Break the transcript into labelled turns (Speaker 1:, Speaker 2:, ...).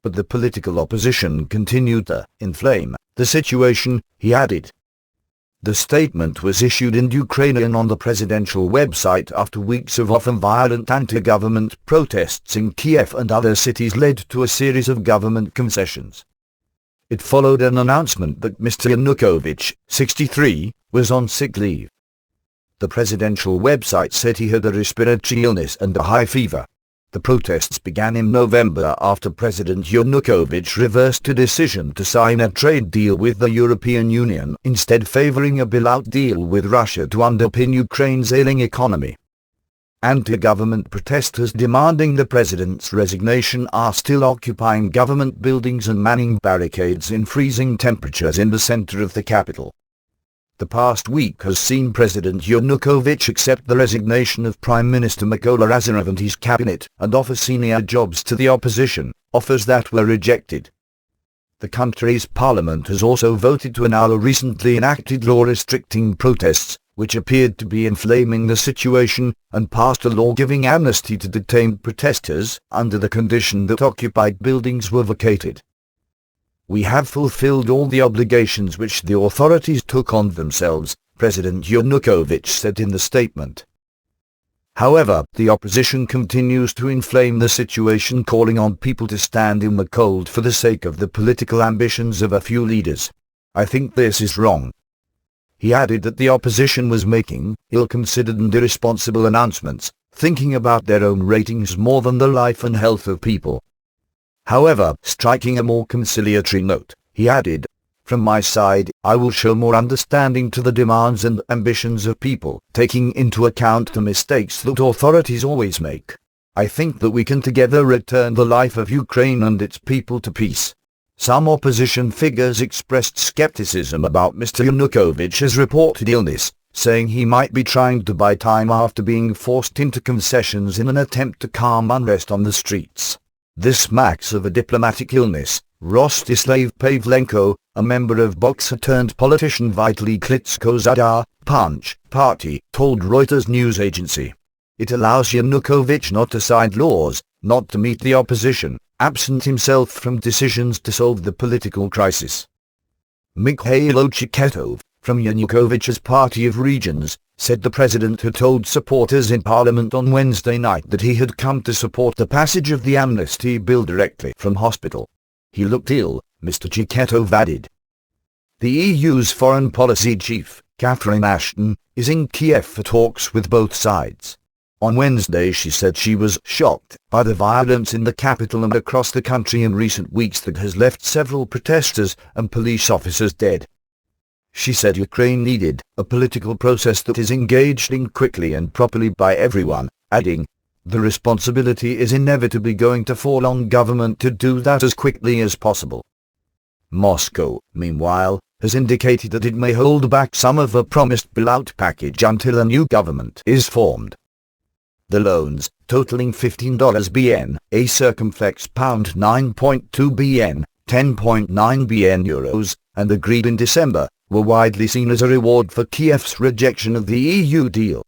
Speaker 1: but the political opposition continued to inflame the situation, he added. The statement was issued in Ukrainian on the presidential website after weeks of often violent anti-government protests in Kiev and other cities led to a series of government concessions. It followed an announcement that Mr. Yanukovych, 63, was on sick leave. The presidential website said he had a respiratory illness and a high fever. The protests began in November after President Yanukovych reversed a decision to sign a trade deal with the European Union, instead favoring a bailout deal with Russia to underpin Ukraine's ailing economy. Anti-government protesters demanding the president's resignation are still occupying government buildings and manning barricades in freezing temperatures in the center of the capital. The past week has seen President Yanukovych accept the resignation of Prime Minister Mykola Azarov and his cabinet, and offer senior jobs to the opposition, offers that were rejected. The country's parliament has also voted to annul a recently enacted law restricting protests, which appeared to be inflaming the situation, and passed a law giving amnesty to detained protesters, under the condition that occupied buildings were vacated. We have fulfilled all the obligations which the authorities took on themselves, President Yanukovych said in the statement. However, the opposition continues to inflame the situation, calling on people to stand in the cold for the sake of the political ambitions of a few leaders. I think this is wrong. He added that the opposition was making ill-considered and irresponsible announcements, thinking about their own ratings more than the life and health of people. However, striking a more conciliatory note, he added, "From my side, I will show more understanding to the demands and ambitions of people, taking into account the mistakes that authorities always make. I think that we can together return the life of Ukraine and its people to peace." Some opposition figures expressed skepticism about Mr. Yanukovych's reported illness, saying he might be trying to buy time after being forced into concessions in an attempt to calm unrest on the streets. This smacks of a diplomatic illness, Rostislav Pavlenko, a member of boxer-turned-politician Vitaly Klitschko's Udar Punch party, told Reuters news agency. It allows Yanukovych not to sign laws, not to meet the opposition, absent himself from decisions to solve the political crisis. Mikhailo Chiketov, from Yanukovych's Party of Regions, said the president had told supporters in parliament on Wednesday night that he had come to support the passage of the amnesty bill directly from hospital. He looked ill, Mr. Chiketov added. The EU's foreign policy chief, Catherine Ashton, is in Kiev for talks with both sides. On Wednesday she said she was shocked by the violence in the capital and across the country in recent weeks that has left several protesters and police officers dead. She said Ukraine needed a political process that is engaged in quickly and properly by everyone, adding, "The responsibility is inevitably going to fall on government to do that as quickly as possible." Moscow, meanwhile, has indicated that it may hold back some of the promised bailout package until a new government is formed. The loans, totaling $15 bn, a circumflex pound 9.2 bn, 10.9 bn euros, and agreed in December, were widely seen as a reward for Kiev's rejection of the EU deal.